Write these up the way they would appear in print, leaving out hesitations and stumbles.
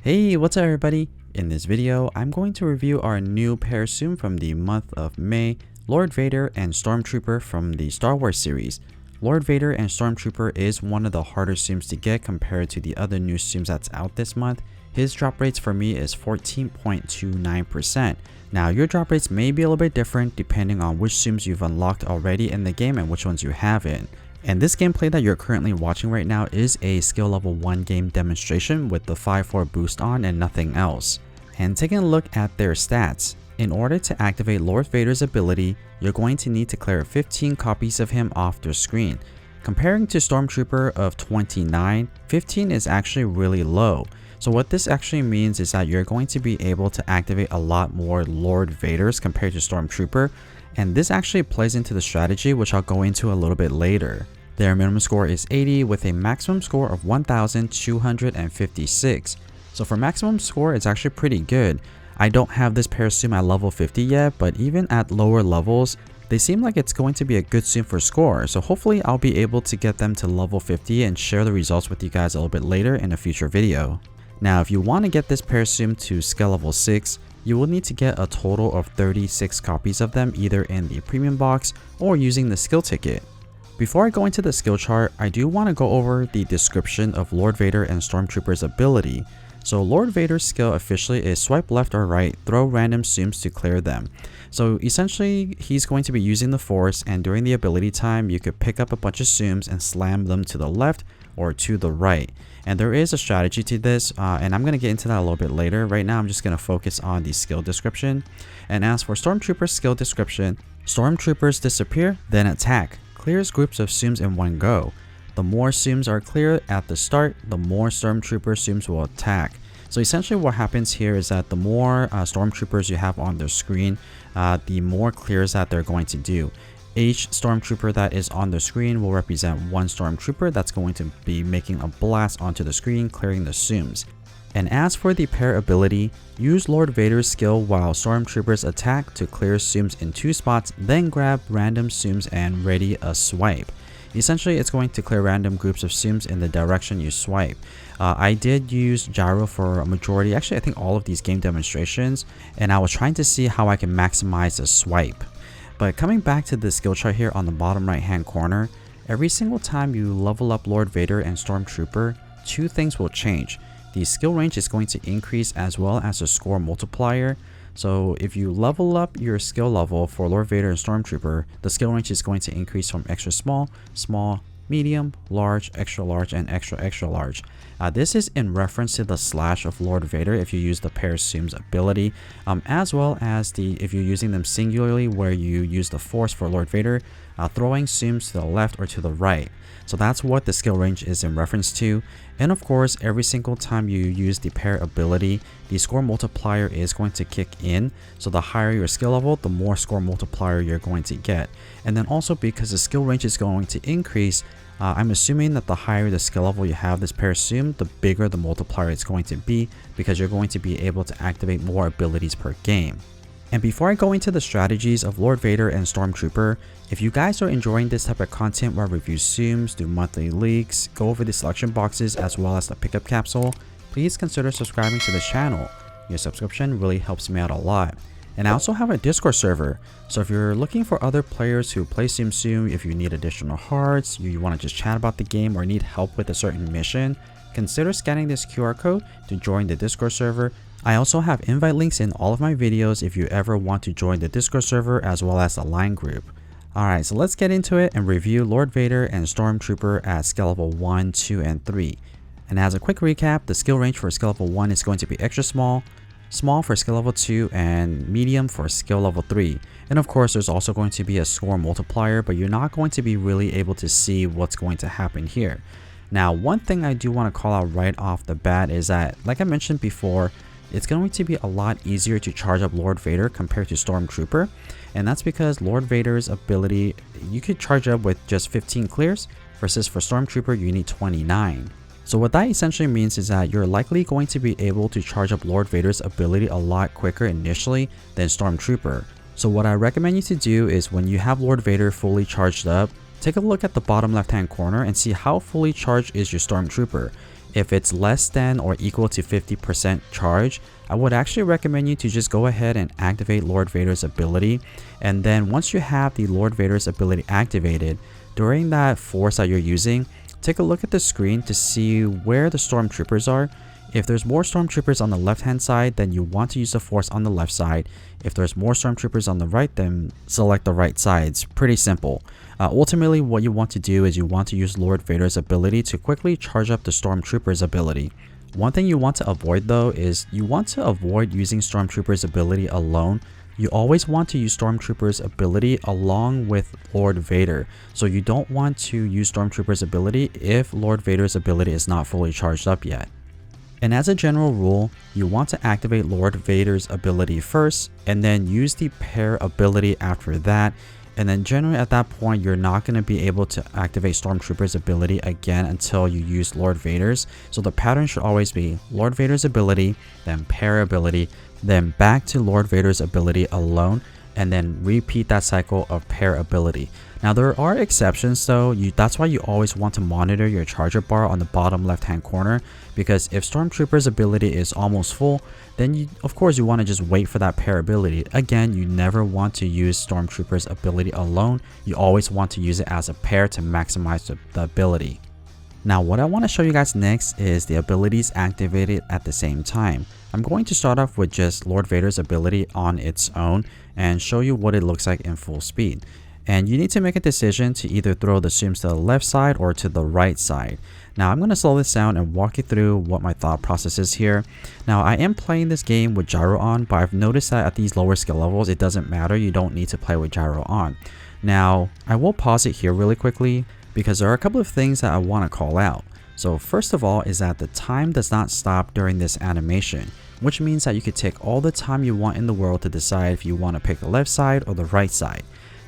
Hey, what's up everybody? In this video, I'm going to review our new pair Tsum from the month of May, Lord Vader and Stormtrooper from the Star Wars series. Lord Vader and Stormtrooper is one of the harder Tsums to get compared to the other new Tsums that's out this month. His drop rates for me is 14.29%. Now your drop rates may be a little bit different depending on which Tsums you've unlocked already in the game and which ones you haven't. And this gameplay that you're currently watching right now is a skill level 1 game demonstration with the 5-4 boost on and nothing else. And taking a look at their stats, in order to activate Lord Vader's ability, you're going to need to clear 15 copies of him off the screen. Comparing to Stormtrooper of 29, 15 is actually really low. So what this actually means is that you're going to be able to activate a lot more Lord Vaders compared to Stormtrooper, and this actually plays into the strategy which I'll go into a little bit later. Their minimum score is 80 with a maximum score of 1256. So for maximum score, it's actually pretty good. I don't have this pair Tsum at level 50 yet, but even at lower levels, they seem like it's going to be a good Tsum for score. So hopefully I'll be able to get them to level 50 and share the results with you guys a little bit later in a future video. Now if you want to get this pair Tsum to skill level 6, you will need to get a total of 36 copies of them either in the premium box or using the skill ticket. Before I go into the skill chart, I do want to go over the description of Lord Vader and Stormtrooper's ability. So Lord Vader's skill officially is swipe left or right, throw random Tsums to clear them. So essentially he's going to be using the Force, and during the ability time you could pick up a bunch of Tsums and slam them to the left or to the right. And there is a strategy to this, and I'm going to get into that a little bit later. Right now I'm just going to focus on the skill description. And as for Stormtrooper's skill description, Stormtroopers disappear, then attack. Clears groups of Tsums in one go. The more Tsums are cleared at the start, the more Stormtrooper Tsums will attack. So essentially what happens here is that the more Stormtroopers you have on their screen, the more clears that they're going to do. Each Stormtrooper that is on the screen will represent one Stormtrooper that's going to be making a blast onto the screen, clearing the Tsums. And as for the pair ability, use Lord Vader's skill while Stormtroopers attack to clear Tsums in 2 spots, then grab random Tsums and ready a swipe. Essentially, it's going to clear random groups of Tsums in the direction you swipe. I did use gyro for a majority, actually I think all of these game demonstrations, and I was trying to see how I can maximize a swipe. But coming back to the skill chart here on the bottom right hand corner, every single time you level up Lord Vader and Stormtrooper, 2 things will change. The skill range is going to increase as well as the score multiplier. So if you level up your skill level for Lord Vader and Stormtrooper, the skill range is going to increase from extra small, small, medium, large, extra large, and extra large. This is in reference to the slash of Lord Vader if you use the pair Tsum's ability, as well as if you're using them singularly where you use the Force for Lord Vader, throwing Tsums to the left or to the right. So that's what the skill range is in reference to. And of course, every single time you use the pair ability, the score multiplier is going to kick in. So the higher your skill level, the more score multiplier you're going to get. And then also because the skill range is going to increase, I'm assuming that the higher the skill level you have this pair Tsum, the bigger the multiplier it's going to be, because you're going to be able to activate more abilities per game. And before I go into the strategies of Lord Vader and Stormtrooper, if you guys are enjoying this type of content where I review Tsums, do monthly leaks, go over the selection boxes as well as the pickup capsule, please consider subscribing to this channel. Your subscription really helps me out a lot. And I also have a Discord server, so if you're looking for other players who play Tsum Tsum, if you need additional hearts, you want to just chat about the game or need help with a certain mission, consider scanning this QR code to join the Discord server. I also have invite links in all of my videos if you ever want to join the Discord server as well as the line group. Alright, so let's get into it and review Lord Vader and Stormtrooper at skill level 1, 2, and 3. And as a quick recap, the skill range for skill level 1 is going to be extra small, small for skill level 2, and medium for skill level 3. And of course, there's also going to be a score multiplier, but you're not going to be really able to see what's going to happen here. Now, one thing I do want to call out right off the bat is that, like I mentioned before, it's going to be a lot easier to charge up Lord Vader compared to Stormtrooper, and that's because Lord Vader's ability, you could charge up with just 15 clears, versus for Stormtrooper you need 29. So what that essentially means is that you're likely going to be able to charge up Lord Vader's ability a lot quicker initially than Stormtrooper. So what I recommend you to do is when you have Lord Vader fully charged up, take a look at the bottom left hand corner and see how fully charged is your Stormtrooper. If it's less than or equal to 50% charge, I would actually recommend you to just go ahead and activate Lord Vader's ability. And then once you have the Lord Vader's ability activated, during that force that you're using, take a look at the screen to see where the stormtroopers are. If there's more stormtroopers on the left hand side, then you want to use the force on the left side. If there's more stormtroopers on the right, then select the right side. It's pretty simple. Ultimately, what you want to do is you want to use Lord Vader's ability to quickly charge up the stormtrooper's ability. One thing you want to avoid though is you want to avoid using stormtrooper's ability alone. You always want to use Stormtrooper's ability along with Lord Vader. So you don't want to use Stormtrooper's ability if Lord Vader's ability is not fully charged up yet. And as a general rule, you want to activate Lord Vader's ability first and then use the pair ability after that. And then generally at that point, you're not going to be able to activate Stormtrooper's ability again until you use Lord Vader's. So the pattern should always be Lord Vader's ability, then pair ability, then back to Lord Vader's ability alone, and then repeat that cycle of pair ability. Now there are exceptions though, that's why you always want to monitor your charger bar on the bottom left hand corner, because if Stormtrooper's ability is almost full, then of course you want to just wait for that pair ability. Again, you never want to use Stormtrooper's ability alone, you always want to use it as a pair to maximize the ability. Now what I want to show you guys next is the abilities activated at the same time. I'm going to start off with just Lord Vader's ability on its own and show you what it looks like in full speed. And you need to make a decision to either throw the Tsums to the left side or to the right side. Now I'm going to slow this down and walk you through what my thought process is here. Now I am playing this game with gyro on, but I've noticed that at these lower skill levels it doesn't matter, you don't need to play with gyro on. Now I will pause it here really quickly because there are a couple of things that I want to call out. So first of all is that the time does not stop during this animation, which means that you could take all the time you want in the world to decide if you want to pick the left side or the right side.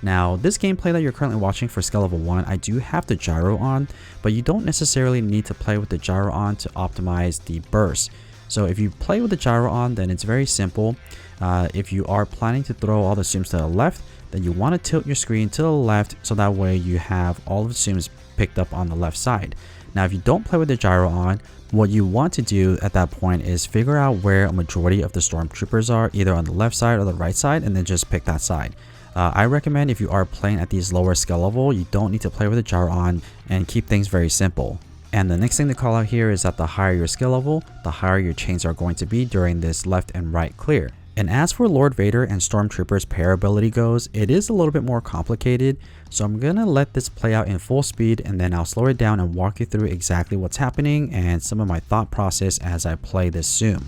Now this gameplay that you're currently watching for skill level 1, I do have the gyro on, but you don't necessarily need to play with the gyro on to optimize the burst. So if you play with the gyro on, then it's very simple. If you are planning to throw all the Tsums to the left, then you want to tilt your screen to the left so that way you have all of the Tsums picked up on the left side. Now if you don't play with the gyro on, what you want to do at that point is figure out where a majority of the stormtroopers are, either on the left side or the right side, and then just pick that side. I recommend if you are playing at these lower skill level, you don't need to play with the gyro on and keep things very simple. And the next thing to call out here is that the higher your skill level, the higher your chains are going to be during this left and right clear. And as for Lord Vader and Stormtrooper's pair ability goes, it is a little bit more complicated, so I'm gonna let this play out in full speed and then I'll slow it down and walk you through exactly what's happening and some of my thought process as I play this Tsum.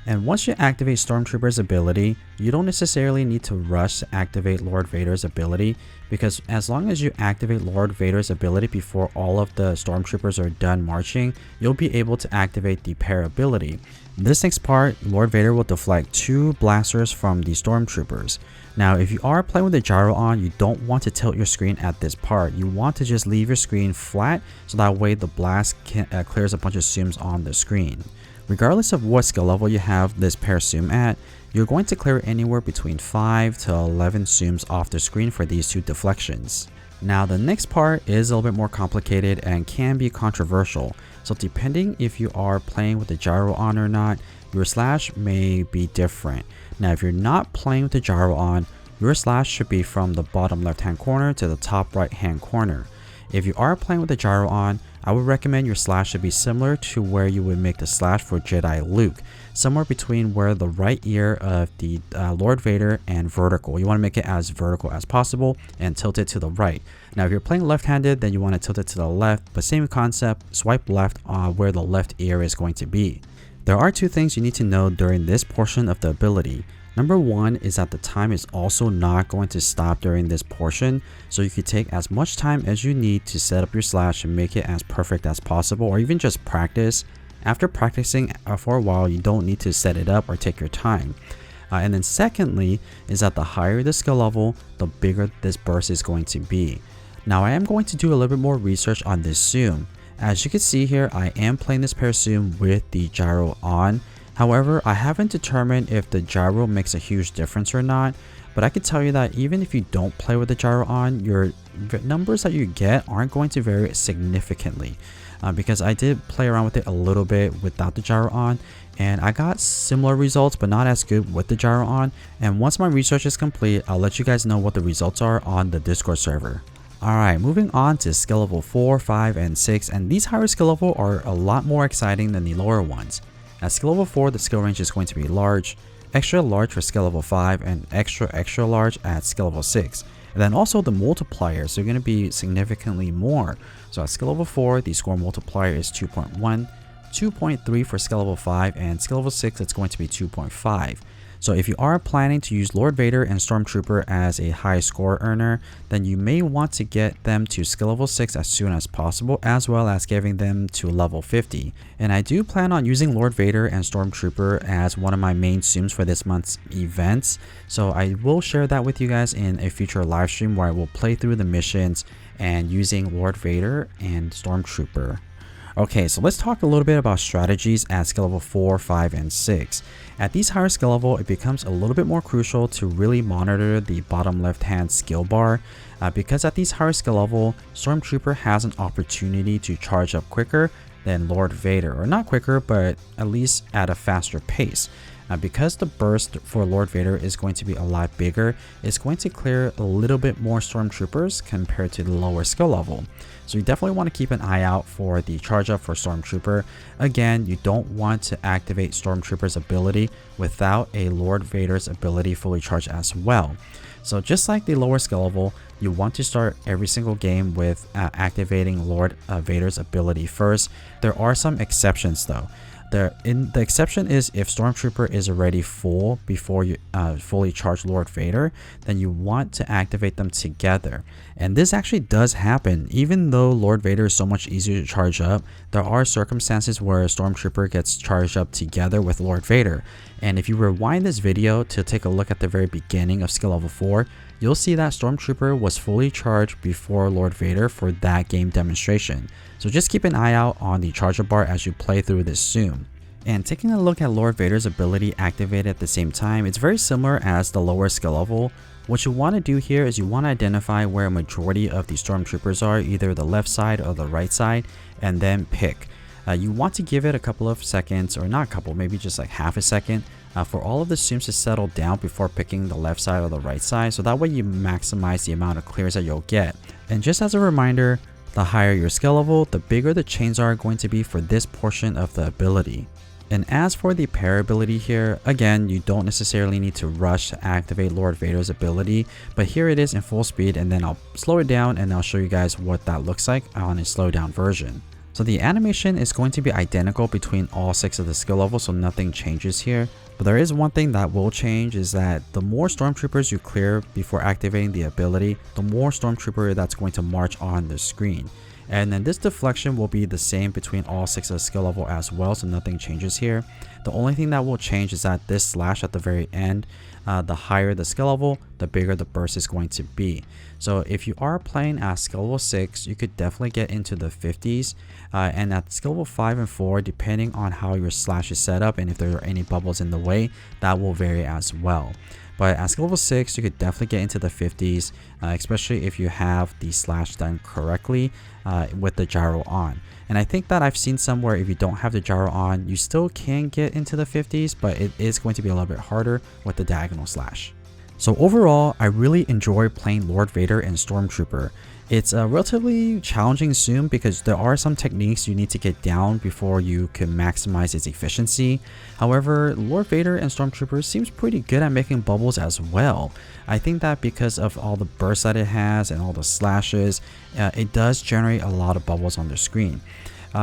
And once you activate Stormtrooper's ability, you don't necessarily need to rush to activate Lord Vader's ability, because as long as you activate Lord Vader's ability before all of the Stormtroopers are done marching, you'll be able to activate the pair ability. This next part, Lord Vader will deflect 2 blasters from the Stormtroopers. Now if you are playing with the gyro on, you don't want to tilt your screen at this part. You want to just leave your screen flat so that way the blast clears a bunch of Tsums on the screen. Regardless of what skill level you have this pair Tsum at, you're going to clear anywhere between 5 to 11 Tsums off the screen for these 2 deflections. Now the next part is a little bit more complicated and can be controversial, so depending if you are playing with the gyro on or not, your slash may be different. Now if you're not playing with the gyro on, your slash should be from the bottom left hand corner to the top right hand corner. If you are playing with the gyro on, I would recommend your slash should be similar to where you would make the slash for Jedi Luke, somewhere between where the right ear of the Lord Vader and vertical. You want to make it as vertical as possible and tilt it to the right. Now if you're playing left-handed, then you want to tilt it to the left, but same concept, swipe left where the left ear is going to be. There are 2 things you need to know during this portion of the ability. Number 1 is that the time is also not going to stop during this portion, so you could take as much time as you need to set up your slash and make it as perfect as possible, or even just practice. After practicing for a while, you don't need to set it up or take your time. And then secondly is that the higher the skill level, the bigger this burst is going to be. Now I am going to do a little bit more research on this Tsum. As you can see here, I am playing this pair Tsum with the gyro on. However, I haven't determined if the gyro makes a huge difference or not, but I can tell you that even if you don't play with the gyro on, your numbers that you get aren't going to vary significantly. because I did play around with it a little bit without the gyro on, and I got similar results but not as good with the gyro on. And once my research is complete, I'll let you guys know what the results are on the Discord server. Alright, moving on to skill level 4, 5, and 6, and these higher skill level are a lot more exciting than the lower ones. At skill level 4, the skill range is going to be large, extra large for skill level 5, and extra large at skill level 6. And then also the multipliers are going to be significantly more. So at skill level 4, the score multiplier is 2.1, 2.3 for skill level 5, and skill level 6 it's going to be 2.5. So if you are planning to use Lord Vader and Stormtrooper as a high score earner, then you may want to get them to skill level 6 as soon as possible, as well as giving them to level 50. And I do plan on using Lord Vader and Stormtrooper as one of my main Tsums for this month's events. So I will share that with you guys in a future live stream where I will play through the missions and using Lord Vader and Stormtrooper. Okay, so let's talk a little bit about strategies at skill level 4, 5, and 6. At these higher skill level, it becomes a little bit more crucial to really monitor the bottom left hand skill bar because at these higher skill level, Stormtrooper has an opportunity to charge up quicker than Lord Vader, or not quicker, but at least at a faster pace. Because the burst for Lord Vader is going to be a lot bigger, it's going to clear a little bit more Stormtroopers compared to the lower skill level. So you definitely want to keep an eye out for the charge up for Stormtrooper. Again, you don't want to activate Stormtrooper's ability without a Lord Vader's ability fully charged as well. So just like the lower skill level, you want to start every single game with activating Lord Vader's ability first. There are some exceptions though. The exception is if Stormtrooper is already full before you fully charge Lord Vader, then you want to activate them together. And this actually does happen. Even though Lord Vader is so much easier to charge up, there are circumstances where Stormtrooper gets charged up together with Lord Vader. And if you rewind this video to take a look at the very beginning of skill level 4, you'll see that Stormtrooper was fully charged before Lord Vader for that game demonstration. So just keep an eye out on the charger bar as you play through this Tsum. And taking a look at Lord Vader's ability activated at the same time, it's very similar as the lower skill level. What you want to do here is you want to identify where a majority of the Stormtroopers are, either the left side or the right side, and then pick. You want to give it a couple of seconds, or not a couple, maybe just like half a second, for all of the Tsums to settle down before picking the left side or the right side, so that way you maximize the amount of clears that you'll get. And just as a reminder, the higher your skill level, the bigger the chains are going to be for this portion of the ability. And as for the pair ability here, again, you don't necessarily need to rush to activate Lord Vader's ability, but here it is in full speed, and then I'll slow it down and I'll show you guys what that looks like on a slowed down version. So the animation is going to be identical between all 6 of the skill levels, so nothing changes here. But there is one thing that will change, is that the more Stormtroopers you clear before activating the ability, the more Stormtrooper that's going to march on the screen. And then this deflection will be the same between all 6 of the skill level as well, so nothing changes here. The only thing that will change is that this slash at the very end, the higher the skill level, the bigger the burst is going to be. So if you are playing at skill level 6, you could definitely get into the 50s. And at skill level 5 and 4, depending on how your slash is set up and if there are any bubbles in the way, that will vary as well. But at skill level 6, you could definitely get into the 50s, especially if you have the slash done correctly with the gyro on. And I think that I've seen somewhere if you don't have the gyro on, you still can get into the 50s, but it is going to be a little bit harder with the diagonal slash. So overall, I really enjoy playing Lord Vader and Stormtrooper. It's a relatively challenging Tsum because there are some techniques you need to get down before you can maximize its efficiency. However, Lord Vader and Stormtrooper seems pretty good at making bubbles as well. I think that because of all the bursts that it has and all the slashes, it does generate a lot of bubbles on the screen.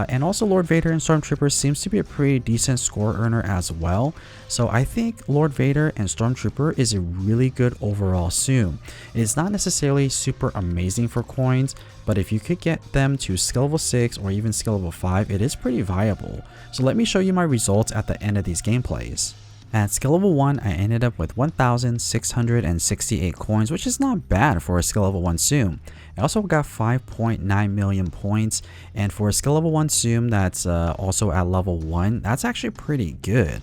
And also Lord Vader and Stormtrooper seems to be a pretty decent score earner as well. So I think Lord Vader and Stormtrooper is a really good overall Tsum. It's not necessarily super amazing for coins, but if you could get them to skill level 6 or even skill level 5, it is pretty viable. So let me show you my results at the end of these gameplays. At skill level 1, I ended up with 1,668 coins, which is not bad for a skill level 1 Tsum. I also got 5.9 million points, and for a skill level 1 Tsum that's also at level 1, that's actually pretty good.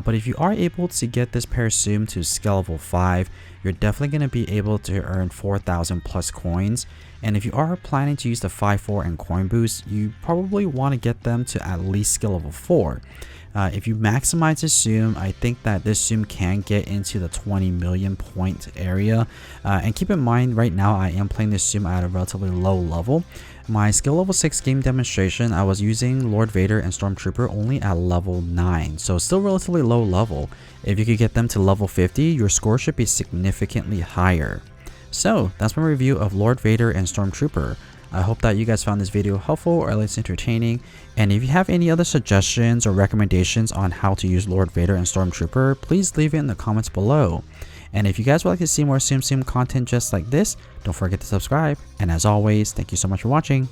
But if you are able to get this pair Tsum to skill level 5, you're definitely going to be able to earn 4,000 plus coins. And if you are planning to use the 5-4 and coin boost, you probably want to get them to at least skill level 4. If you maximize this Tsum, I think that this Tsum can get into the 20 million point area. And keep in mind, right now I am playing this Tsum at a relatively low level. My skill level 6 game demonstration, I was using Lord Vader and Stormtrooper only at level 9, so still relatively low level. If you could get them to level 50, your score should be significantly higher. So that's my review of Lord Vader and Stormtrooper. I hope that you guys found this video helpful or at least entertaining. And if you have any other suggestions or recommendations on how to use Lord Vader and Stormtrooper, please leave it in the comments below. And if you guys would like to see more Tsum Tsum content just like this, don't forget to subscribe. And as always, thank you so much for watching.